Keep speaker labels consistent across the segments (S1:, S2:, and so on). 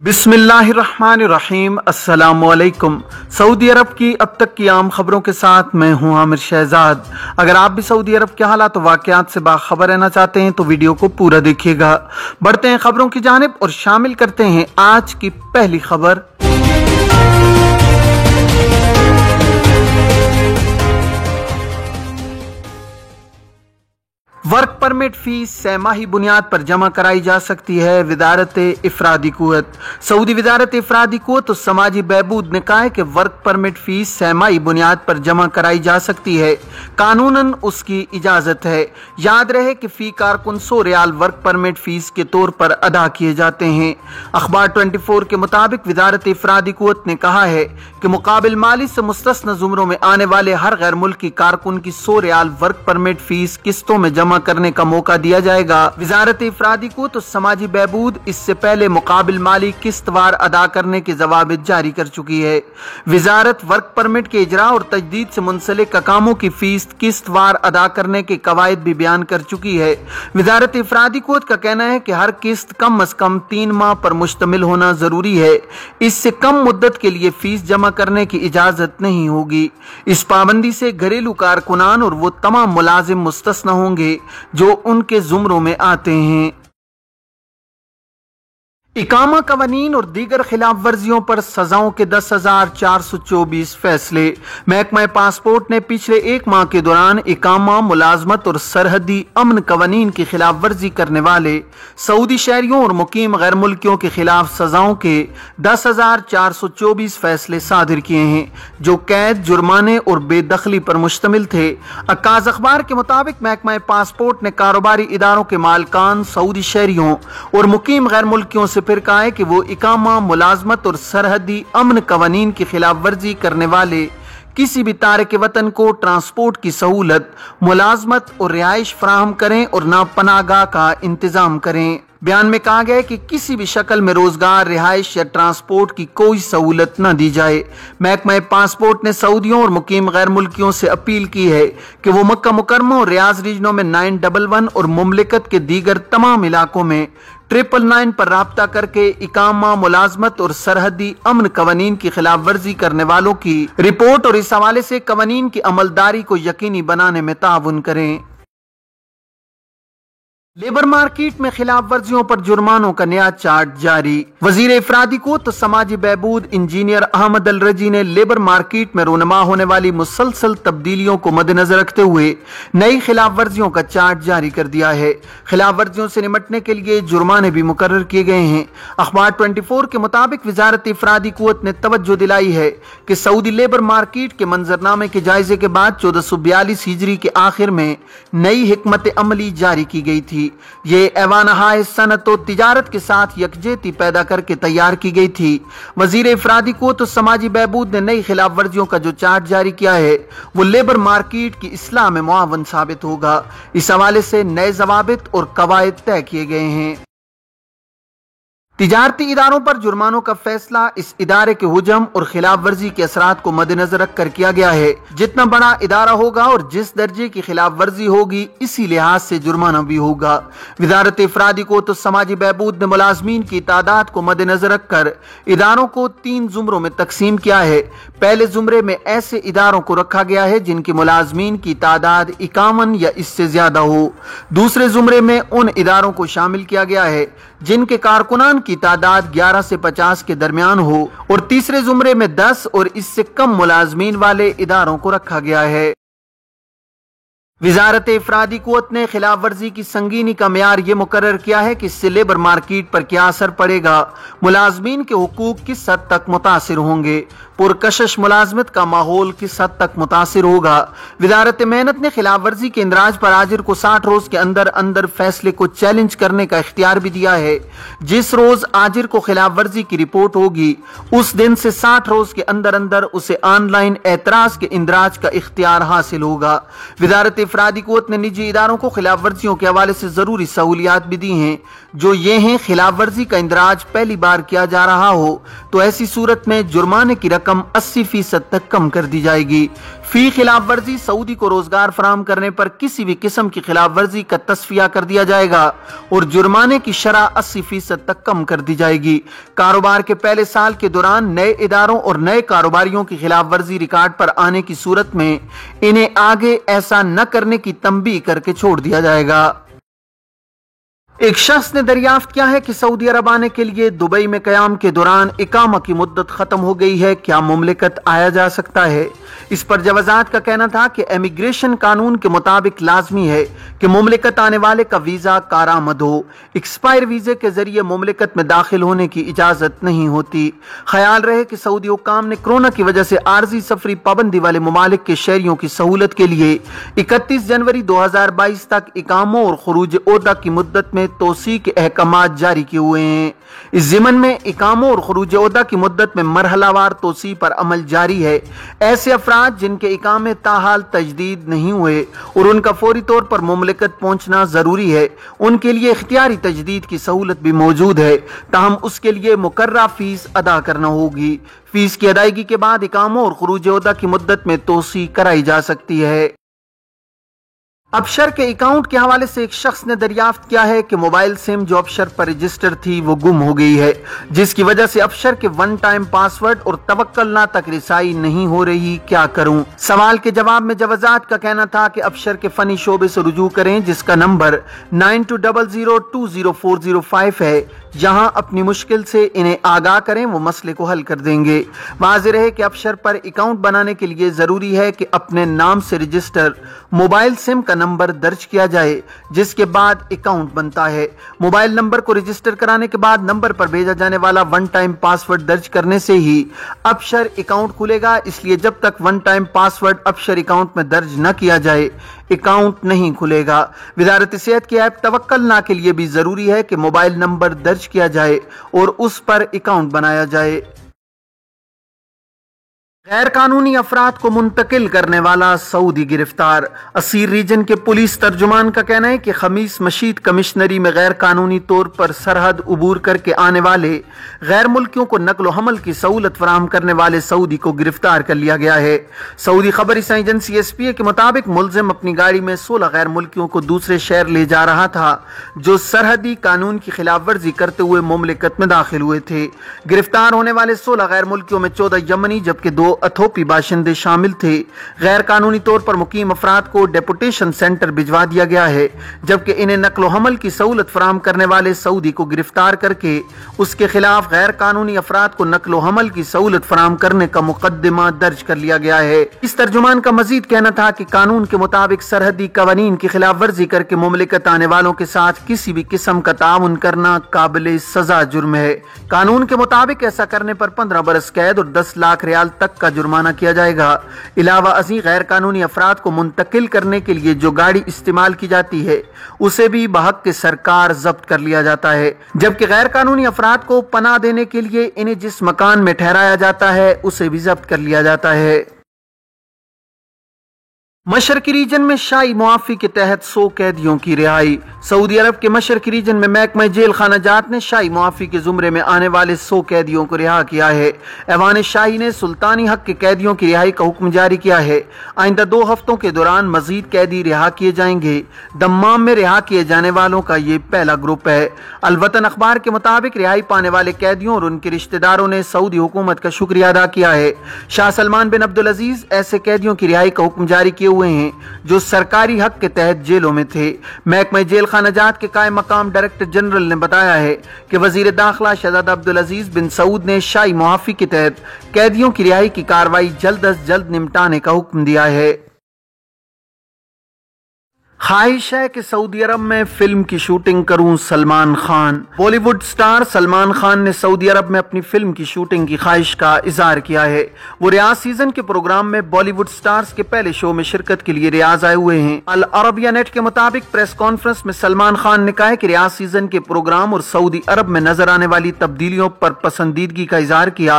S1: बिस्मिल्लाहिर्रहमानिर्रहीम। अस्सलामुअलैकुम। सऊदी अरब की अब तक की आम खबरों के साथ मैं हूं आमिर शहजाद। अगर आप भी सऊदी अरब के हालात वाक़यात से बाखबर रहना चाहते हैं तो वीडियो को पूरा देखिएगा। बढ़ते हैं खबरों की जानिब और शामिल करते हैं आज की पहली खबर। वर्क परमिट फीस सहमाही बुनियाद पर जमा कराई जा सकती है। वजारत इफरादी कुव्वत। सऊदी वजारत इफरादी कुव्वत और समाजी बहबूद ने कहा है कि वर्क परमिट फीस सहमाही बुनियाद पर जमा कराई जा सकती है, कानूनन उसकी इजाजत है। याद रहे कि फी कारकुन 100 रियाल वर्क परमिट फीस के तौर पर अदा किए जाते हैं। अखबार 24 के मुताबिक वजारत इफरादी कुव्वत ने कहा है कि मुकाबिल माली से मुस्तस्ना जुमरों में आने वाले हर गैर मुल्की कारकुन की 100 रियाल वर्क परमिट फीस किस्तों में जमा करने का मौका दिया जाएगा। वजारत इफरादी को तो समाजी बहबूद इससे पहले मुकाबिल माली किस्तवार अदा करने के जवाब जारी कर चुकी है। वजारत वर्क परमिट के इजरा और तजदीद से मुंसलिक कामों की फीस किस्तवार अदा करने के कवायद भी बयान कर चुकी है। वजारत इफरादी को का कहना है कि हर किस्त कम अज कम 3 माह पर मुश्तमिल होना जरूरी है। इससे कम मुद्दत के लिए फीस जमा करने की इजाजत नहीं होगी। इस पाबंदी से घरेलू कारकुनान और वो तमाम मुलाजिम मुस्तस्ना होंगे जो उनके जुमरों में आते हैं। इकामा कवानीन और दीगर खिलाफ वर्जियों पर सजाओं के 10,424 फैसले। महकमा पासपोर्ट ने पिछले 1 माह के दौरान इकामा, मुलाजमत और सरहदी अमन कवानीन की खिलाफ वर्जी करने वाले सऊदी शहरियों और मुकीम गैर मुल्कियों के खिलाफ सजाओं के 10,424 फैसले सादिर किए हैं, जो कैद, जुर्माने और बेदखली पर मुश्तमिल थे। अक्काज अखबार के मुताबिक महकमा पासपोर्ट ने कारोबारी इदारों के मालकान, सऊदी शहरियों और मुकीम गैर मुल्कियों से फिर कहा है कि वो इकामा, मुलाजमत और सरहदी अमन कवानीन की खिलाफ वर्जी करने वाले किसी भी तारिक वतन को ट्रांसपोर्ट की सहूलत, मुलाजमत और रिहाइश फराहम करें और नापनागाह का इंतजाम करें। बयान में कहा गया है कि किसी भी शक्ल में रोजगार, रिहाइश या ट्रांसपोर्ट की कोई सहूलत न दी जाए। महकमा पासपोर्ट ने सऊदियों और मुकीम गैर मुल्कियों से अपील की है कि वो मक्का मुकरमा और रियाज रीजनों में 911 और मुमलिकत के दीगर तमाम इलाकों में 999 पर राब्ता करके इकामा, मुलाजमत और सरहदी अमन कवानीन की खिलाफ वर्जी करने वालों की रिपोर्ट और इस हवाले से कवानीन की अमलदारी को यकीनी बनाने में ताउन करें। लेबर मार्केट में खिलाफ वर्जियों पर जुर्मानों का नया चार्ट जारी। वजीर इफरादी को तो समाजी बहबूद इंजीनियर अहमद अल रजी ने लेबर मार्केट में रोनमा होने वाली मुसलसल तब्दीलियों को मद्देनजर रखते हुए नई खिलाफ वर्जियों का चार्ट जारी कर दिया है। खिलाफ वर्जियों से निपटने के लिए जुर्माने भी मुकर्रर किए गए हैं। अखबार 24 के मुताबिक वजारत इफरादी कुव्वत ने तवज्जो दिलाई है कि सऊदी लेबर मार्केट के मंजरनामे के जायजे के बाद 1442 हिजरी के आखिर में नई हिकमत अमली जारी की गई थी। ये ऐवान सनत और तिजारत के साथ यकजेती पैदा करके तैयार की गई थी। वजीर इफरादी को तो समाजी बहबूद ने नई खिलाफ वर्जियों का जो चार्ट जारी किया है वो लेबर मार्केट की इस्लाह में मुआवन साबित होगा। इस हवाले से नए जवाबित और कवायद तय किए गए हैं। तिजारती इदारों पर जुर्मानों का फैसला इस इदारे के हुजम और खिलाफ वर्जी के असरात को मद्देनजर रखकर किया गया है। जितना बड़ा इदारा होगा और जिस दर्जे की खिलाफ वर्जी होगी, इसी लिहाज से जुर्माना भी होगा। वजारत इफरादी को तो समाजी बहबूद ने मुलाजमीन की तादाद को मद्देनजर रखकर इदारों को 3 जुमरों में तकसीम किया है। पहले जुमरे में ऐसे इदारों को रखा गया है जिनकी मुलाजमीन की तादाद 51 या इससे ज्यादा हो। दूसरे जुमरे में उन इदारों को शामिल किया गया है जिनके कारकुनान की तादाद 11 से 50 के दरमियान हो, और तीसरे जुमरे में 10 और इससे कम मुलाजमीन वाले इदारों को रखा गया है। वजारत इफरादी कुव्वत ने खिलाफ वर्जी की संगीनी का म्यार ये मुकर्रर किया है कि इससे लेबर मार्केट पर क्या असर पड़ेगा, मुलाजमीन के हुकूक किस हद तक मुतासिर होंगे, पुरकशिश मुलाजमत का माहौल किस हद तक मुतासिर होगा। वजारत मेहनत ने खिलाफ वर्जी के इंदराज पर आजिर को 60 रोज के अंदर अंदर फैसले को चैलेंज करने का इख्तियार भी दिया है। जिस रोज आजिर को खिलाफ वर्जी की रिपोर्ट होगी, उस दिन से 60 रोज के अंदर अंदर उसे ऑनलाइन एतराज के इंदराज का इख्तियार हासिल होगा। वजारत इफरादी कुव्वत ने निजी इदारों को खिलाफ वर्जियों के हवाले से जरूरी सहूलियात भी दी हैं, जो ये हैं खिलाफ वर्जी का इंदराज पहली बार किया जा रहा हो तो ऐसी सूरत में जुर्माने की रकम 80% तक कम कर दी जाएगी। फी खिलाफ वर्जी सऊदी को रोजगार फराहम करने पर किसी भी किस्म की खिलाफ वर्जी का तस्फिया कर दिया जाएगा और जुर्माने की शरह 80% तक कम कर दी जाएगी। कारोबार के पहले साल के दौरान नए इदारों और नए कारोबारियों की खिलाफ वर्जी रिकॉर्ड पर आने की सूरत में इन्हें आगे ऐसा न करने की तंबीह करके छोड़ दिया जाएगा। एक शख्स ने दरियाफ्त किया है कि सऊदी अरब आने के लिए दुबई में कयाम के दौरान इकामा की मुद्दत खत्म हो गई है, क्या मुमलिकत आया जा सकता है? इस पर जवाजात का कहना था कि इमिग्रेशन कानून के मुताबिक लाजमी है कि मुमलिकत आने वाले का वीजा कारामद हो। एक्सपायर वीजे के जरिए मुमलिकत में दाखिल होने की इजाजत नहीं होती। ख्याल रहे कि सऊदी हुक्काम ने कोरोना की वजह से आर्जी सफरी पाबंदी वाले ममालिक के शहरियों की सहूलत के लिए 31 जनवरी 2022 तक इकामों और खुरूज ओहदा की मुद्दत में तोसी के अहकामात जारी किए हुए हैं। इस ज़िमन में इकामों और खुरूज ओहदा की मुद्दत में मरहलावार तोसी पर अमल जारी है। ऐसे अफराद जिनके इकामे ताहाल तजदीद नहीं हुए और उनका फौरी तौर पर मुमलिकत पहुंचना जरूरी है, उनके लिए इख्तियारी तजदीद की सहूलत भी मौजूद है, ताहम उसके लिए मुकर्ररा फीस अदा करना होगी। फीस की अदायगी के बाद इकामों और खुरूज ओहदा की मुद्दत में तोसी कराई जा सकती है। अबशर के अकाउंट के हवाले से एक शख्स ने दरियाफ्त किया है कि मोबाइल सिम जो अबशर पर रजिस्टर थी वो गुम हो गई है, जिसकी वजह से अबशर के वन टाइम पासवर्ड और तवक्कलना तक रिसाई नहीं हो रही, क्या करूं? सवाल के जवाब में जवाजात का कहना था कि अबशर के फनी शोबे से रुजू करें, जिसका नंबर 9200204005 है। जहां अपनी मुश्किल से इन्हें आगाह करें, वो मसले को हल कर देंगे। वाज़ेह रहे कि अबशर पर अकाउंट बनाने के लिए जरूरी है कि अपने नाम से रजिस्टर मोबाइल सिम का नंबर दर्ज किया जाए, जिसके बाद अकाउंट बनता है। मोबाइल नंबर को रजिस्टर कराने के बाद नंबर पर भेजा जाने वाला वन टाइम पासवर्ड दर्ज करने से ही अबशर अकाउंट खुलेगा। इसलिए जब तक one time password Absher account में दर्ज न किया जाए, अकाउंट नहीं खुलेगा। वजारत सेहत की ऐप तवक्कलना के लिए भी जरूरी है कि मोबाइल नंबर दर्ज किया जाए और उस पर अकाउंट बनाया जाए। गैर कानूनी अफराद को मुंतकिल करने वाला सऊदी गिरफ्तार। असीर रीजन के पुलिस तर्जुमान का कहना है कि खमीस मशीद कमिश्नरी में गैर कानूनी तौर पर सरहद उबूर करके आने वाले गैर मुल्कियों को नकलो हमल की सहूलत फराहम करने वाले सऊदी को गिरफ्तार कर लिया गया है। सऊदी खबर एजेंसी SPA के मुताबिक मुलजिम अपनी गाड़ी में 16 गैर मुल्कियों को दूसरे शहर ले जा रहा था, जो सरहदी कानून की खिलाफ वर्जी करते हुए मुमलिकत में दाखिल हुए थे। गिरफ्तार होने वाले 16 गैर मुल्कियों में 14 यमनी जबकि 2 अथोपी बाशिंदे शामिल थे। गैर कानूनी तौर पर मुकीम अफराद को डेपुटेशन सेंटर भिजवा दिया गया है, जबकि इन्हें नकलो हमल की सहूलत फराहम करने वाले सऊदी को गिरफ्तार करके उसके खिलाफ गैर कानूनी अफराद को नकलो हमल की सहूलत फराहम करने का मुकदमा दर्ज कर लिया गया है। इस तर्जुमान का मजीद कहना था कि कानून के मुताबिक सरहदी कवानीन की खिलाफ वर्जी करके मुमलिकत आने वालों के साथ किसी भी किस्म का ताउन करना काबिल सजा जुर्म है। कानून के मुताबिक ऐसा करने पर 15 बरस कैद और 10 लाख रियाल तक का जुर्माना किया जाएगा। इलावा अज़ीं गैर कानूनी अफराद को मुंतकिल करने के लिए जो गाड़ी इस्तेमाल की जाती है, उसे भी बहक के सरकार जब्त कर लिया जाता है। जबकि गैर कानूनी अफराद को पनाह देने के लिए इन्हें जिस मकान में ठहराया जाता है, उसे भी जब्त कर लिया जाता है। मशरकी रीजन में शाही मुआफी के तहत 100 कैदियों की रिहाई। सऊदी अरब के मशरकी रीजन में महकमा जेल खाना जात ने शाही मुआफी के जुमरे में आने वाले 100 कैदियों को रिहा किया है। ऐवान शाही ने सुल्तानी हक के कैदियों की रिहाई का हुक्म जारी किया है। आइंदा 2 हफ्तों के दौरान मजीद कैदी रिहा किए जाएंगे। दम्माम में रिहा किए जाने वालों का ये पहला ग्रुप है। अलवतन अखबार के मुताबिक रिहाई पाने वाले कैदियों और उनके रिश्तेदारों ने सऊदी हुकूमत का शुक्रिया अदा किया है। शाह सलमान बिन अब्दुल अजीज ऐसे कैदियों की रिहाई का हुक्म जारी किए हुए हैं जो सरकारी हक के तहत जेलों में थे। महकमा जेल खानाजात के कायम मकाम डायरेक्टर जनरल ने बताया है कि वजीर दाखिला शहजादा अब्दुल अजीज बिन सऊद ने शाही मुआफी के तहत कैदियों की रिहाई की कार्रवाई जल्द अज जल्द निपटाने का हुक्म दिया है। ख्वाहिश है कि सऊदी अरब में फिल्म की शूटिंग करूं सलमान खान। बॉलीवुड स्टार सलमान खान ने सऊदी अरब में अपनी फिल्म की शूटिंग की ख्वाहिश का इजहार किया है। वो रियाज सीजन के प्रोग्राम में बॉलीवुड स्टार्स के पहले शो में शिरकत के लिए रियाज आए हुए हैं। अल अरबिया नेट के मुताबिक प्रेस कॉन्फ्रेंस में सलमान खान ने कहा कि रियाज सीजन के प्रोग्राम और सऊदी अरब में नजर आने वाली तब्दीलियों पर पसंदीदगी का इजहार किया।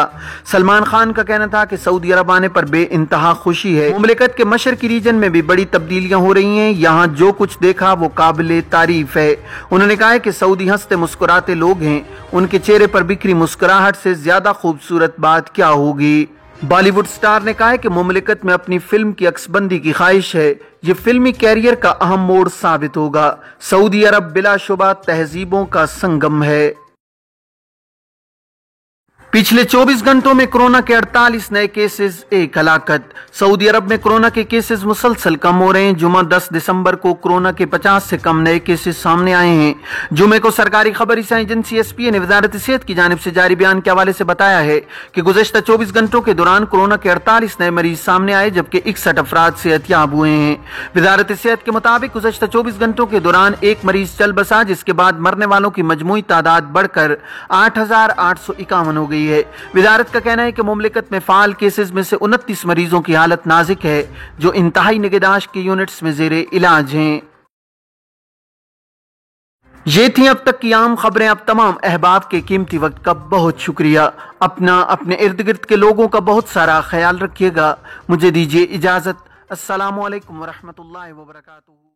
S1: सलमान खान का कहना था कि सऊदी अरब आने पर बेइंतहा खुशी है। मुमलिकत के मशरकी रीजन में भी बड़ी तब्दीलियां हो रही हैं। यहाँ जो कुछ देखा वो काबिले तारीफ है। उन्होंने कहा कि सऊदी हंसते मुस्कुराते लोग हैं, उनके चेहरे पर बिखरी मुस्कुराहट से ज्यादा खूबसूरत बात क्या होगी। बॉलीवुड स्टार ने कहा कि मुमलिकत में अपनी फिल्म की अक्सबंदी की ख्वाहिश है। ये फिल्मी कैरियर का अहम मोड़ साबित होगा। सऊदी अरब बिलाशुबा तहजीबों का संगम है। पिछले 24 घंटों में कोरोना के 48 नए केसेस, एक हलाकत। सऊदी अरब में कोरोना के केसेस मुसलसल कम हो रहे हैं। जुमा 10 दिसंबर को कोरोना के 50 से कम नए केसेस सामने आए हैं। जुमे को सरकारी खबर एजेंसी एसपीए ने वजारत सेहत की जानिब से जारी बयान के हवाले से बताया है कि गुज़श्ता 24 घंटों के दौरान कोरोना के 48 नए मरीज सामने आए, जबकि 61 अफराद सेहतयाब हुए हैं। वजारत सेहत के मुताबिक गुज़श्ता 24 घंटों के दौरान एक मरीज चल बसा, जिसके बाद मरने वालों की मजमूई तादाद बढ़कर 8,851 हो गई है। वजारत का कहना है कि मुमलिकत में फाल केसेस में से 29 मरीजों की हालत नाजुक है, जो इंतहाई निगहदाश्त की यूनिट्स में जेरे इलाज हैं। ये थी अब तक की आम खबरें। अब तमाम अहबाब के कीमती वक्त का बहुत शुक्रिया। अपने इर्द गिर्द के लोगों का बहुत सारा ख्याल रखिएगा। मुझे दीजिए इजाजत। अस्सलामु अलैकुम वरहमतुल्लाहि वबरकातुहू।